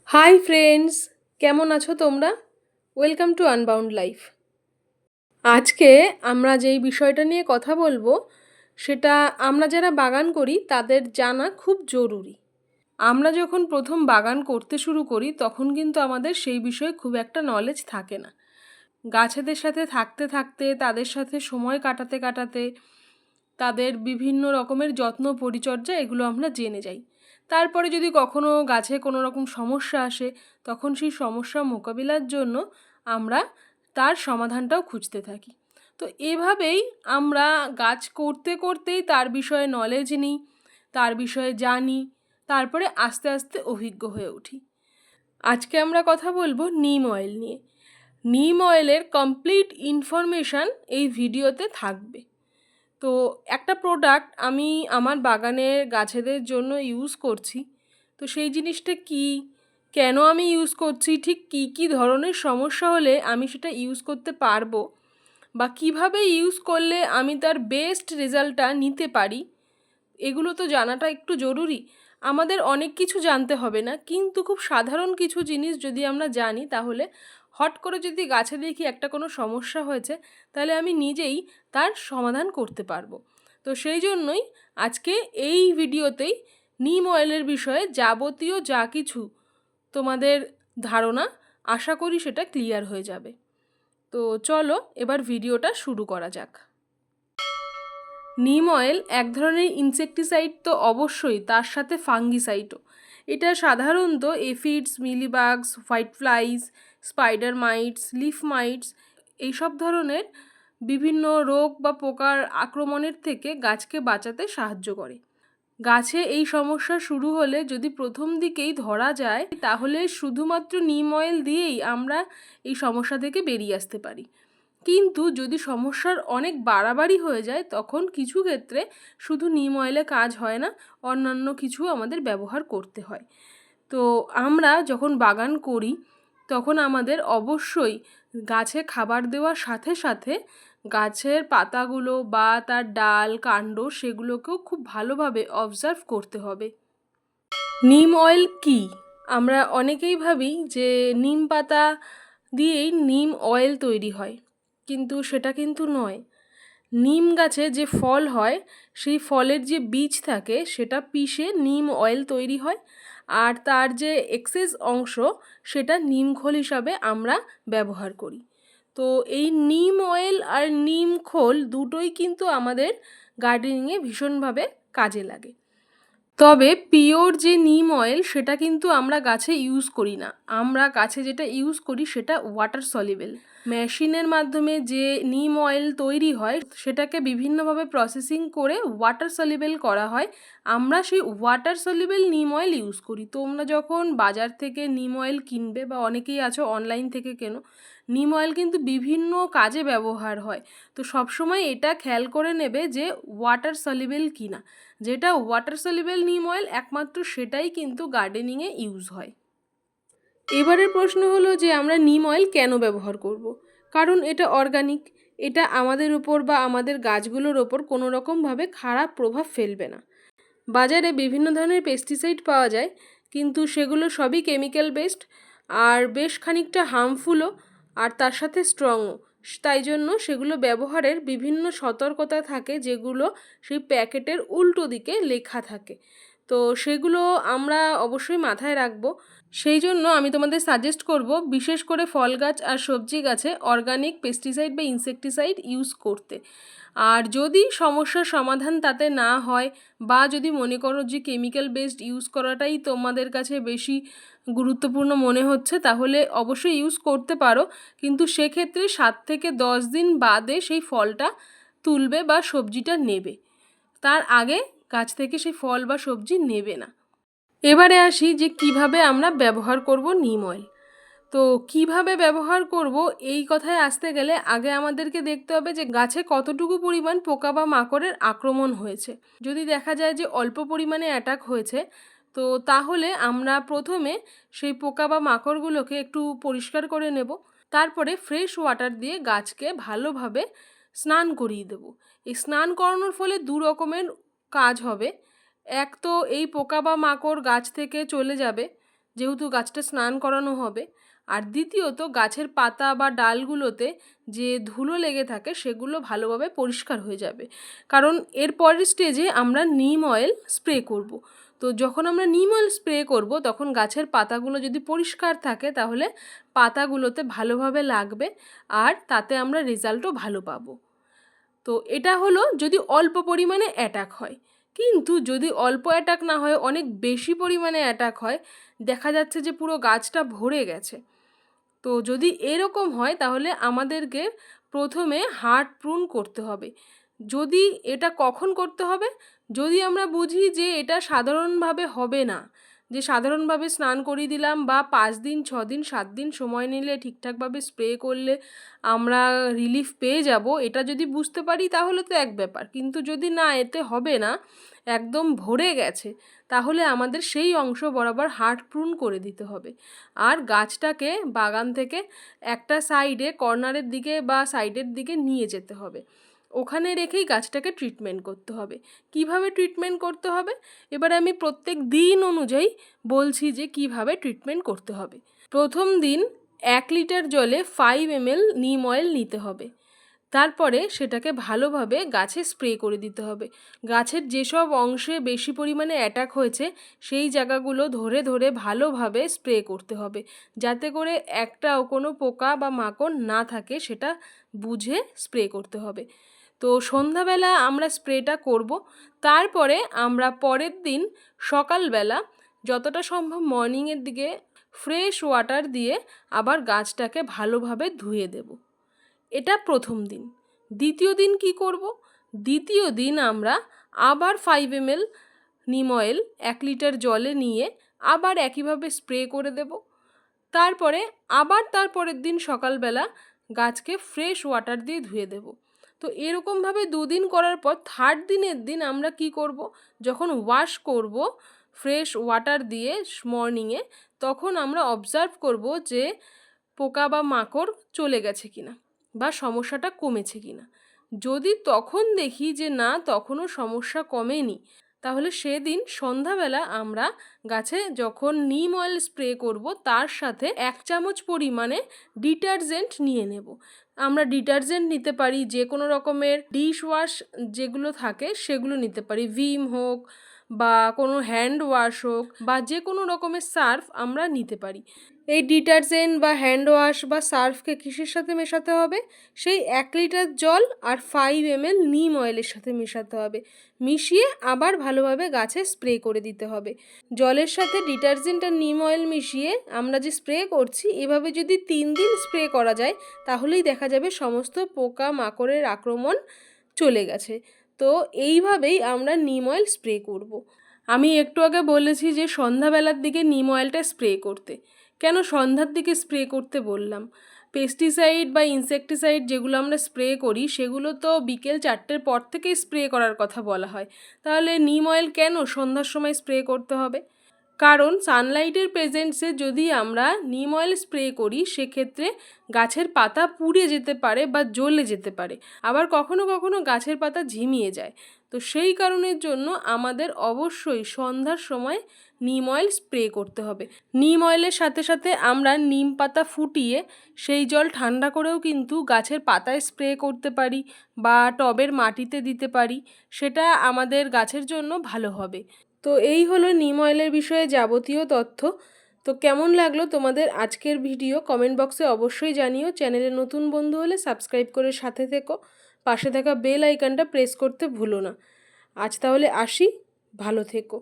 Hi friends, কেমন আছো তোমরা? Welcome to unbound life. আজকে আমরা যেই বিষয়টা নিয়ে কথা বলবো সেটা আমরা যারা বাগান করি তাদের জানা খুব জরুরি। আমরা যখন প্রথম বাগান করতে শুরু করি তখন কিন্তু আমাদের সেই বিষয়ে খুব একটা নলেজ থাকে না। গাছেদের সাথে থাকতে থাকতে, তাদের সাথে সময় কাটাতে কাটাতে, তাদের বিভিন্ন রকমের যত্ন পরিচর্যা এগুলো আমরা জেনে যাই। তারপরে যদি কখনো গাছে কোনো রকম সমস্যা আসে তখন সেই সমস্যা মোকাবিলার জন্য আমরা তার সমাধানটাও খুঁজতে থাকি। তো এভাবেই আমরা গাছ করতে করতেই তার বিষয়ে নলেজ নিই, তার বিষয়ে জানি, তারপরে আস্তে আস্তে অভিজ্ঞ হয়ে উঠি। আজকে আমরা কথা বলবো নিম অয়েল নিয়ে। নিম অয়েলের কমপ্লিট ইনফরমেশান এই ভিডিওতে থাকবে। তো একটা প্রোডাক্ট আমি আমার বাগানের গাছেদের জন্য ইউজ করছি। তো সেই জিনিসটা কি, কেন আমি ইউজ করছি, ঠিক কী কী ধরনের সমস্যা হলে আমি সেটা ইউজ করতে পারবো, বা কিভাবে ইউজ করলে আমি তার বেস্ট রেজাল্টটা নিতে পারি, এগুলো তো জানাটা একটু জরুরি। আমাদের অনেক কিছু জানতে হবে না, কিন্তু খুব সাধারণ কিছু জিনিস যদি আমরা জানি তাহলে হট করে যদি গাছে দেখি একটা কোনো সমস্যা হয়েছে তাহলে আমি নিজেই তার সমাধান করতে পারবো। তো সেই জন্যই আজকে এই ভিডিওতেই নিম অয়েলের বিষয়ে যাবতীয় যা কিছু তোমাদের ধারণা, আশা করি সেটা ক্লিয়ার হয়ে যাবে। তো চলো এবার ভিডিওটা শুরু করা যাক। নিম অয়েল এক ধরনের ইনসেকটিসাইড তো অবশ্যই, তার সাথে ফাঙ্গিসাইডও। এটা সাধারণত aphids, mealybugs, white flies, spider mites, leaf mites এইসব ধরনের বিভিন্ন রোগ বা পোকার আক্রমণের থেকে গাছকে বাঁচাতে সাহায্য করে। গাছে এই সমস্যা শুরু হলে যদি প্রথম দিকেই ধরা যায় তাহলে শুধুমাত্র নিম অয়েল দিয়েই আমরা এই সমস্যা থেকে বেরিয়ে আসতে পারি। কিন্তু যদি সমস্যার অনেক বাড়াবাড়ি হয়ে যায় তখন কিছু ক্ষেত্রে শুধু নিম অয়েলে কাজ হয় না, অন্যান্য কিছু আমাদের ব্যবহার করতে হয়। তো আমরা যখন বাগান করি তখন আমাদের অবশ্যই গাছে খাবার দেওয়ার সাথে সাথে গাছের পাতাগুলো বা তার ডাল কাণ্ড সেগুলোকেও খুব ভালোভাবে অবজার্ভ করতে হবে। নিম অয়েল কি? আমরা অনেকেই ভাবি যে নিম পাতা দিয়েই নিম অয়েল তৈরি হয়, কিন্তু সেটা কিন্তু নয়। নিম গাছে যে ফল হয় সেই ফলের যে বীজ থাকে সেটা পিষে নিম অয়েল তৈরি হয়, আর তার যে এক্সেস অংশ সেটা নিম খোল হিসাবে আমরা ব্যবহার করি। তো এই নিম অয়েল আর নিম খোল দুটোই কিন্তু আমাদের গার্ডেনিংয়ে ভীষণভাবে কাজে লাগে। তবে পিওর যে নিম অয়েল সেটা কিন্তু আমরা গাছে ইউজ করি না। আমরা গাছে যেটা ইউজ করি সেটা ওয়াটার সলিউবল। মেশিনের মাধ্যমে যে নিম অয়েল তৈরি হয় সেটাকে বিভিন্নভাবে প্রসেসিং করে ওয়াটার সলিউবল করা হয়। আমরা সেই ওয়াটার সলিউবল নিম অয়েল ইউজ করি। তোমরা যখন বাজার থেকে নিম অয়েল কিনবে, বা অনেকেই আছো অনলাইন থেকে কেনো, নিম অয়েল কিন্তু বিভিন্ন কাজে ব্যবহার হয়। তো সবসময় এটা খেয়াল করে নেবে যে ওয়াটার সলিউবল কিনা। যেটা ওয়াটার সলিউবল নিম অয়েল একমাত্র সেটাই কিন্তু গার্ডেনিংয়ে ইউজ হয়। এবারের প্রশ্ন হলো যে আমরা নিম অয়েল কেন ব্যবহার করব? কারণ এটা অর্গানিক, এটা আমাদের উপর বা আমাদের গাছগুলোর ওপর কোনো রকমভাবে খারাপ প্রভাব ফেলবে না। বাজারে বিভিন্ন ধরনের পেস্টিসাইড পাওয়া যায়, কিন্তু সেগুলো সবই কেমিক্যাল বেসড আর বেশ খানিকটা হার্মফুলও, আর তার সাথে স্ট্রংও। তাই জন্য সেগুলো ব্যবহারের বিভিন্ন সতর্কতা থাকে যেগুলো সেই প্যাকেটের উল্টো দিকে লেখা থাকে। তো সেগুলো আমরা অবশ্যই মাথায় রাখবো। সেই জন্য আমি তোমাদের সাজেস্ট করব বিশেষ করে ফল গাছ আর সবজি গাছে অর্গানিক পেস্টিসাইড বা ইনসেকটিসাইড ইউজ করতে। আর যদি সমস্যার সমাধান তাতে না হয়, বা যদি মনে করো যে কেমিক্যাল বেসড ইউজ করাটাই তোমাদের কাছে বেশি গুরুত্বপূর্ণ মনে হচ্ছে, তাহলে অবশ্যই ইউজ করতে পারো, কিন্তু সেক্ষেত্রে 7 থেকে 10 দিন বাদে সেই ফলটা তুলবে বা সবজিটা নেবে। তার আগে গাছ থেকে সেই ফল বা সবজি নেবে না। এবারে আসি যে কিভাবে আমরা ব্যবহার করব নিম অয়েল। তো কিভাবে ব্যবহার করব এই কথায় আসতে গেলে আগে আমাদেরকে দেখতে হবে যে গাছে কতটুকু পরিমাণ পোকা বা মাকড়ের আক্রমণ হয়েছে। যদি দেখা যায় যে অল্প পরিমাণে অ্যাটাক হয়েছে, তো তাহলে আমরা প্রথমে সেই পোকা বা মাকড়গুলোকে একটু পরিষ্কার করে নেব। তারপরে ফ্রেশ ওয়াটার দিয়ে গাছকে ভালোভাবে স্নান করিয়ে দেব। এই স্নান করানোর ফলে দু রকমের কাজ হবে। এক তো এই পোকা বা মাকড় গাছ থেকে চলে যাবে, যেহেতু গাছটা স্নান করানো হবে। আর দ্বিতীয়ত গাছের পাতা বা ডালগুলোতে যে ধুলো লেগে থাকে সেগুলো ভালোভাবে পরিষ্কার হয়ে যাবে, কারণ এর পরের স্টেজে আমরা নিম অয়েল স্প্রে করব। তো যখন আমরা নিম অয়েল স্প্রে করব তখন গাছের পাতাগুলো যদি পরিষ্কার থাকে তাহলে পাতাগুলোতে ভালোভাবে লাগবে আর তাতে আমরা রেজাল্টও ভালো পাবো। তো এটা হলো যদি অল্প পরিমাণে অ্যাটাক হয়। কিন্তু যদি অল্প অ্যাটাক না হয়, অনেক বেশি পরিমাণে অ্যাটাক হয়, দেখা যাচ্ছে যে পুরো গাছটা ভরে গেছে, তো যদি এরকম হয় তাহলে আমাদেরকে প্রথমে হার্ড প্রুন করতে হবে। যদি এটা কখন করতে হবে, যদি আমরা বুঝি যে এটা সাধারণভাবে হবে না, যে সাধারণভাবে স্নান করিয়ে দিলাম বা 5 দিন 6 দিন 7 দিন সময় নিলে ঠিকঠাকভাবে স্প্রে করলে আমরা রিলিফ পেয়ে যাব, এটা যদি বুঝতে পারি তাহলে তো এক ব্যাপার। কিন্তু যদি না এতে হবে না, একদম ভরে গেছে, তাহলে আমাদের সেই অংশ বরাবর হার্ড প্রুন করে দিতে হবে। আর গাছটাকে বাগান থেকে একটা সাইডে কর্নারের দিকে বা সাইডের দিকে নিয়ে যেতে হবে, ওখানে রেখেই গাছটাকে ট্রিটমেন্ট করতে হবে। কিভাবে ট্রিটমেন্ট করতে হবে এবার আমি প্রত্যেক দিন অনুযায়ী বলছি যে কিভাবে ট্রিটমেন্ট করতে হবে। প্রথম দিন 1 লিটার জলে 5 ml নিম অয়েল নিতে হবে। তারপরে সেটাকে ভালোভাবে গাছে স্প্রে করে দিতে হবে। গাছের যেসব অংশে বেশি পরিমাণে অ্যাটাক হয়েছে সেই জায়গাগুলো ধরে ধরে ভালোভাবে স্প্রে করতে হবে, যাতে করে একটাও কোনো পোকা বা মাকড় না থাকে, সেটা বুঝে স্প্রে করতে হবে। তো সন্ধ্যাবেলা আমরা স্প্রেটা করব। তারপরে আমরা পরের দিন সকালবেলা যতটা সম্ভব মর্নিংয়ের দিকে ফ্রেশ ওয়াটার দিয়ে আবার গাছটাকে ভালোভাবে ধুয়ে দেব। এটা প্রথম দিন। দ্বিতীয় দিন কি করব? দ্বিতীয় দিন আমরা আবার 5 ml নিম অয়েল 1 লিটার জলে নিয়ে আবার একইভাবে স্প্রে করে দেব। তারপরে আবার তারপরের দিন সকালবেলা গাছকে ফ্রেশ ওয়াটার দিয়ে ধুয়ে দেব। তো এরকমভাবে 2 দিন করার পর থার্ড দিনের দিন আমরা কি করব, যখন ওয়াশ করব ফ্রেশ ওয়াটার দিয়ে মর্নিংয়ে, তখন আমরা অবজার্ভ করব যে পোকা বা মাকড় চলে গেছে কিনা বা সমস্যাটা কমেছে কিনা। যদি তখন দেখি যে না, তখনও সমস্যা কমেনি, তাহলে সেদিন সন্ধ্যাবেলা আমরা গাছে যখন নিম অয়েল স্প্রে করব তার সাথে 1 চামচ পরিমাণে ডিটারজেন্ট নিয়ে নেব। আমরা ডিটারজেন্ট নিতে পারি, যে কোনো রকমের ডিশ ওয়াশ যেগুলো থাকে সেগুলো নিতে পারি, ভিম হোক বা কোনো হ্যান্ড ওয়াশ হোক বা যে কোনো রকমের সার্ফ আমরা নিতে পারি। এই ডিটারজেন্ট বা হ্যান্ড ওয়াশ বা সার্ফকে কিসের সাথে মেশাতে হবে? সেই 1 লিটার জল আর 5 ml নিম অয়েলের সাথে মেশাতে হবে, মিশিয়ে আবার ভালোভাবে গাছে স্প্রে করে দিতে হবে। জলের সাথে ডিটারজেন্ট আর নিম অয়েল মিশিয়ে আমরা যে স্প্রে করছি, এভাবে যদি 3 দিন স্প্রে করা যায় তাহলেই দেখা যাবে সমস্ত পোকা মাকড়ের আক্রমণ চলে গেছে। তো এইভাবেই আমরা নিম অয়েল স্প্রে করব। আমি একটু আগে বলেছি যে সন্ধ্যাবেলার দিকে নিম অয়েলটা স্প্রে করতে। কেন সন্ধ্যার দিকে স্প্রে করতে বললাম? পেস্টিসাইড বা ইনসেকটিসাইড যেগুলো আমরা স্প্রে করি সেগুলো তো বিকেল 4টের পর থেকেই স্প্রে করার কথা বলা হয়। তাহলে নিম অয়েল কেন সন্ধ্যার সময় স্প্রে করতে হবে? কারণ সানলাইটের প্রেজেন্সে যদি আমরা নিম অয়েল স্প্রে করি সেক্ষেত্রে গাছের পাতা পুড়ে যেতে পারে বা জ্বলে যেতে পারে, আবার কখনো কখনো গাছের পাতা ঝিমিয়ে যায়। তো সেই কারণের জন্য আমাদের অবশ্যই সন্ধ্যার সময় নিম অয়েল স্প্রে করতে হবে। নিম অয়েলের সাথে সাথে আমরা নিম পাতা ফুটিয়ে সেই জল ঠান্ডা করেও কিন্তু গাছের পাতায় স্প্রে করতে পারি বা টবের মাটিতে দিতে পারি, সেটা আমাদের গাছের জন্য ভালো হবে। তো এই হলো নিম অয়েলের বিষয়ে যাবতীয় তথ্য। তো কেমন লাগলো তোমাদের আজকের ভিডিও কমেন্ট বক্সে অবশ্যই জানিও। চ্যানেলে নতুন বন্ধু হলে সাবস্ক্রাইব করে সাথে থেকো, পাশে থাকা বেল আইকনটা প্রেস করতে ভুলো না। আজ তাহলে আসি, ভালো থেকো।